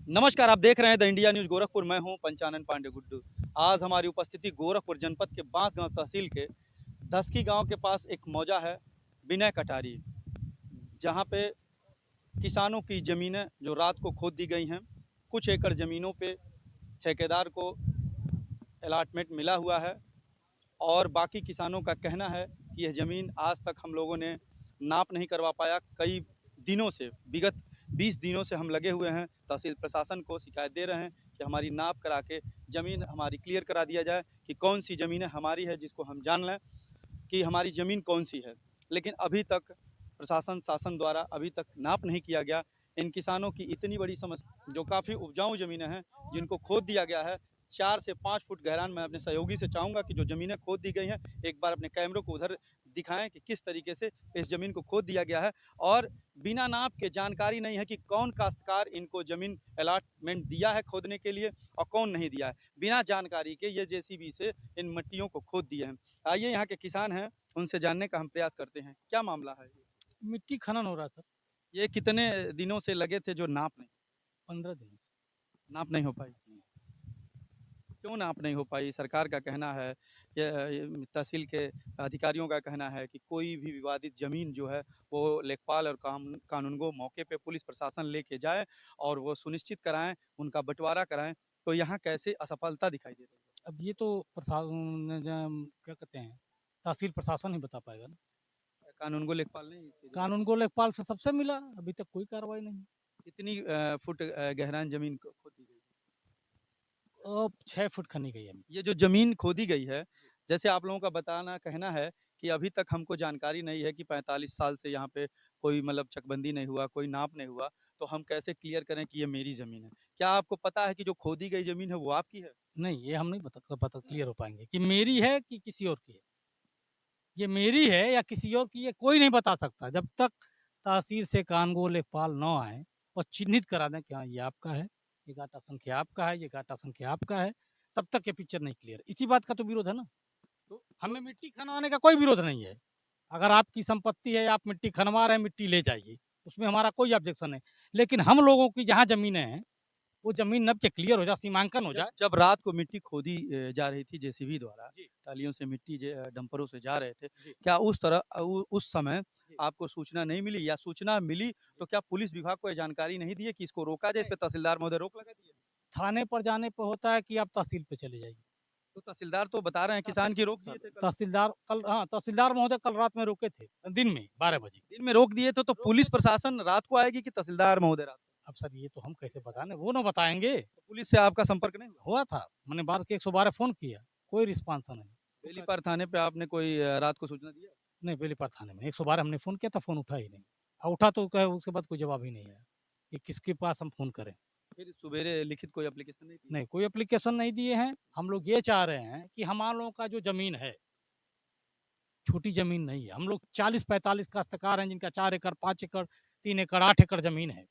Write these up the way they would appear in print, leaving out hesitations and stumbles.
नमस्कार, आप देख रहे हैं द इंडिया न्यूज़ गोरखपुर। मैं हूं पंचानन पांडे गुड्डू। आज हमारी उपस्थिति गोरखपुर जनपद के बांसगांव तहसील के धसकी गांव के पास एक मौजा है, विनय कटारी, जहां पे किसानों की ज़मीनें जो रात को खोद दी गई हैं। कुछ एकड़ ज़मीनों पे ठेकेदार को अलॉटमेंट मिला हुआ है और बाकी किसानों का कहना है कि यह ज़मीन आज तक हम लोगों ने नाप नहीं करवा पाया। कई दिनों से, विगत 20 दिनों से हम लगे हुए हैं, तहसील प्रशासन को शिकायत दे रहे हैं कि हमारी नाप करा के ज़मीन हमारी क्लियर करा दिया जाए कि कौन सी ज़मीनें हमारी है, जिसको हम जान लें कि हमारी ज़मीन कौन सी है। लेकिन अभी तक प्रशासन शासन द्वारा अभी तक नाप नहीं किया गया। इन किसानों की इतनी बड़ी समस्या, जो काफ़ी उपजाऊ ज़मीनें हैं जिनको खोद दिया गया है 4 से 5 फुट गहरान। मैं अपने सहयोगी से चाहूँगा कि जो ज़मीनें खोद दी गई हैं, एक बार अपने कैमरों को उधर दिखाएं कि किस तरीके से इस ज़मीन को खोद दिया गया है और बिना नाप के जानकारी नहीं है कि कौन काश्तकार इनको ज़मीन अलॉटमेंट दिया है खोदने के लिए और कौन नहीं दिया है। बिना जानकारी के ये जेसीबी से इन मिट्टियों को खोद दिए हैं। आइए, यहाँ के किसान हैं, उनसे जानने का हम प्रयास करते हैं। क्या मामला है? मिट्टी खनन हो रहा है सर। ये कितने दिनों से लगे थे जो नाप नहीं 15 दिनों से। नाप नहीं हो पाई? क्यों नाप नहीं हो पाई? सरकार का कहना है, ये तहसील के अधिकारियों का कहना है कि कोई भी विवादित ज़मीन जो है वो लेखपाल और कानूनगो मौके पे पुलिस प्रशासन लेके जाए और वो सुनिश्चित कराएं, उनका बंटवारा कराएं। तो यहाँ कैसे असफलता दिखाई दे रही अब ये तो क्या कहते हैं, तहसील प्रशासन ही बता पाएगा ना। है? कानूनगो लेखपाल नहीं इसके जो कानून को लेखपाल से सबसे मिला, अभी तक कोई कार्रवाई नहीं। कितनी फुट गहराई ज़मीन खोदी गई? अब 6 फुट खनी गई है। ये जो ज़मीन खोदी गई है, जैसे आप लोगों का बताना कहना है कि अभी तक हमको जानकारी नहीं है कि 45 साल से यहाँ पे कोई मतलब चकबंदी नहीं हुआ, कोई नाप नहीं हुआ, तो हम कैसे क्लियर करें कि ये मेरी ज़मीन है? क्या आपको पता है कि जो खोदी गई ज़मीन है वो आपकी है? नहीं, ये हम नहीं बता क्लियर हो पाएंगे कि मेरी है कि किसी और की है। ये मेरी है या किसी और की, ये कोई नहीं बता सकता जब तक तहसील से कानून लेखपाल न आए और चिन्हित करा दें कि हाँ ये आपका है, ये गाटा संख्या आपका है, ये गाटा संख्या आपका है, तब तक ये पिक्चर नहीं क्लियर। इसी बात का तो विरोध है ना। तो हमें मिट्टी खनवाने का कोई विरोध नहीं है। अगर आपकी संपत्ति है, आप मिट्टी खनवा रहे हैं, मिट्टी ले जाइए, उसमें हमारा कोई ऑब्जेक्शन नहीं। लेकिन हम लोगों की जहाँ ज़मीनें हैं, वो ज़मीन नब के क्लियर हो जाए, सीमांकन हो जब जाए। जब रात को मिट्टी खोदी जा रही थी जेसीबी द्वारा, जी, टालियों से मिट्टी डंपरों से जा रहे थे, जी, क्या उस तरह उस समय जी, आपको सूचना नहीं मिली, या सूचना मिली जी। तो क्या पुलिस विभाग को ये जानकारी नहीं दी है कि इसको रोका जाए? इस नहीं, पे तहसीलदार महोदय रोक लगा दिए? थाने पर जाने पे होता है कि आप तहसील पे चले जाइए। तो तहसीलदार तो बता रहे हैं तहसील किसान की रोक दिए सर, थे कल। तहसीलदार कल, हाँ, तहसीलदार महोदय कल रात में रुके थे, दिन में 12 बजे। दिन में रोक दिए थे तो रोक पुलिस दिए थे। प्रशासन रात को आएगी कि तहसीलदार महोदय रात को? अब सर ये तो हम कैसे बताएँ, वो ना बताएँगे। तो पुलिस से आपका संपर्क नहीं हुआ? हुआ था, मैंने बार के 112 फ़ोन किया, कोई रिस्पॉन्स नहीं। वो कह बेलीपार थाने पे आपने कोई रात को सूचना दिया? नहीं, बेलीपार थाने में 112 हमने फ़ोन किया था, फ़ोन उठा ही नहीं। उठा तो कहे उसके बाद कोई जवाब ही नहीं आया कि किसके पास हम फ़ोन करें। फिर सवेरे लिखित कोई एप्लीकेशन नहीं दिए? नहीं, कोई एप्लीकेशन नहीं दिए हैं। हम लोग ये चाह रहे हैं कि हम लोगों का जो ज़मीन है, छोटी ज़मीन नहीं है। हम लोग 40-45 काश्तकार हैं जिनका 4 एकड़, 5 एकड़, 3 एकड़, 8 एकड़ ज़मीन है।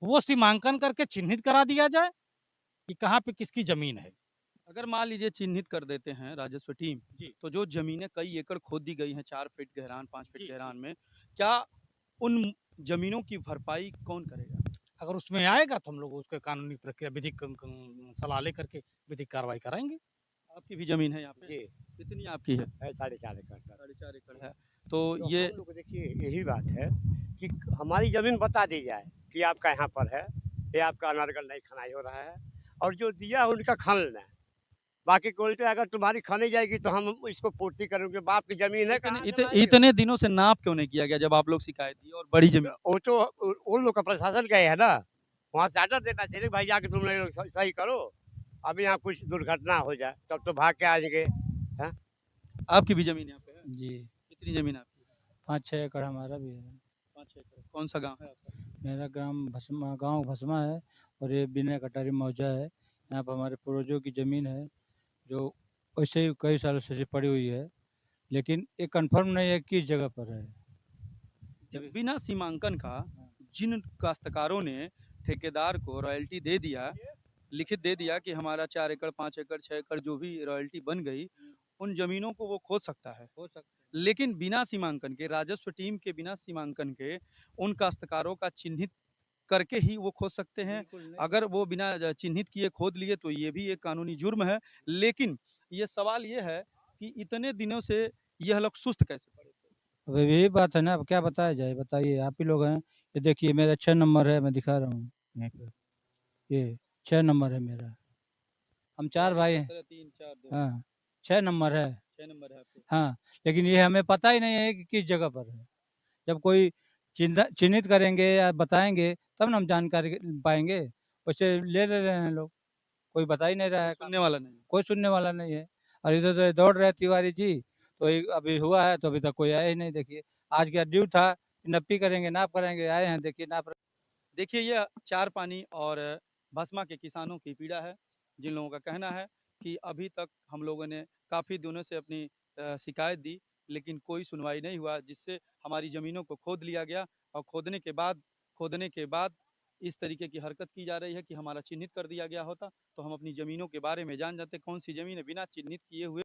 वो सीमांकन करके चिन्हित करा दिया जाए कि कहाँ पे किसकी ज़मीन है। अगर मान लीजिए चिन्हित कर देते हैं राजस्व टीम, जी, तो जो ज़मीनें कई एकड़ खोद दी गई हैं 4 फीट गहरान, 5 फीट जी, जी। गहरान में, क्या उन ज़मीनों की भरपाई कौन करेगा? अगर उसमें आएगा तो हम लोग उसके कानूनी प्रक्रिया विधिक सलाह लेकर के विधिक कार्रवाई कराएँगे। आपकी भी ज़मीन है यहाँ पे? जी, कितनी आपकी है? है 4.5 एकड़ का। साढ़े 4 एकड़ है। तो तो ये हम लोग को देखिए यही बात है कि हमारी ज़मीन बता दी जाए कि आपका यहाँ पर है, ये आपका अनर्गल नहीं खनाई हो रहा है और जो दिया है उनका खन लें। बाकी को बोलते हैं अगर तुम्हारी खनी जाएगी तो हम इसको पूर्ति करेंगे, बाप की ज़मीन है इतने कहाँ जलाएँगे? इतने दिनों से नाप क्यों नहीं किया गया जब आप लोग शिकायत दी और बड़ी ज़मीन? वो तो उन लोग का प्रशासन गए है ना, वहाँ से ऑर्डर देना चाहिए भाई जाके तुम लोग सही करो, अभी यहाँ कुछ दुर्घटना हो जाए तब तो भाग के आएँगे। हैं? आपकी भी ज़मीन यहाँ पे है? जी, कितनी ज़मीन आपकी है? 5-6 एकड़ हमारा भी है। 5-6 एकड़। कौन-सा गाँव है आपका? मेरा गाँव भस्मा है और ये बिना कटारी मौजा है। यहाँ पर हमारे पूर्वजों की ज़मीन है, जो वैसे ही कई सालों से ऐसे पड़ी हुई है, लेकिन ये कन्फर्म नहीं है किस जगह पर है। जब बिना सीमांकन का जिन काश्तकारों ने ठेकेदार को रॉयल्टी दे दिया, लिखित दे दिया कि हमारा 4 एकड़, 5 एकड़, 6 एकड़ जो भी रॉयल्टी बन गई, उन ज़मीनों को वो खोद सकता है। हो सकता लेकिन बिना सीमांकन के, राजस्व टीम के बिना सीमांकन के, उन काश्तकारों का चिन्हित करके ही वो खोद सकते हैं। अगर वो बिना चिन्हित किए खोद लिए तो ये भी एक कानूनी जुर्म है। लेकिन ये सवाल ये है कि इतने दिनों से यह लोग सुस्त कैसे पड़े थे? अब यही बात है ना, अब क्या बताया जाए, बताइए, आप ही लोग हैं। ये देखिए मेरा 6 नंबर है, मैं दिखा रहा हूँ यहीं पे, ये 6 नंबर है मेरा। हम 4 भाई हैं। 17, 3, 4, 2, हाँ, 6 नंबर है। 6 नंबर है आपके। हाँ, लेकिन ये हमें पता ही नहीं है कि किस जगह पर है। जब कोई चिन्हित करेंगे या बताएँगे तब ना हम जानकारी पाएँगे। वैसे ले रहे हैं लोग, कोई बता ही नहीं रहा कोई है। सुनने वाला नहीं। कोई सुनने वाला नहीं है। और इधर-उधर दौड़ रहे हैं तिवारी जी, तो एक अभी हुआ है तो अभी तक कोई आया ही नहीं। देखिए, आज का ड्यू था, नप्पी करेंगे, नाप करेंगे, आए हैं, देखिए नाप देखिए ये चार पानी और भस्मा के किसानों की पीड़ा है, जिन लोगों का कहना है कि अभी तक हम लोगों ने काफ़ी दिनों से अपनी शिकायत दी, लेकिन कोई सुनवाई नहीं हुआ, जिससे हमारी ज़मीनों को खोद लिया गया और खोदने के बाद इस तरीके की हरकत की जा रही है कि हमारा चिन्हित कर दिया गया होता, तो हम अपनी ज़मीनों के बारे में जान जाते, कौन-सी ज़मीन है बिना चिन्हित किए हुए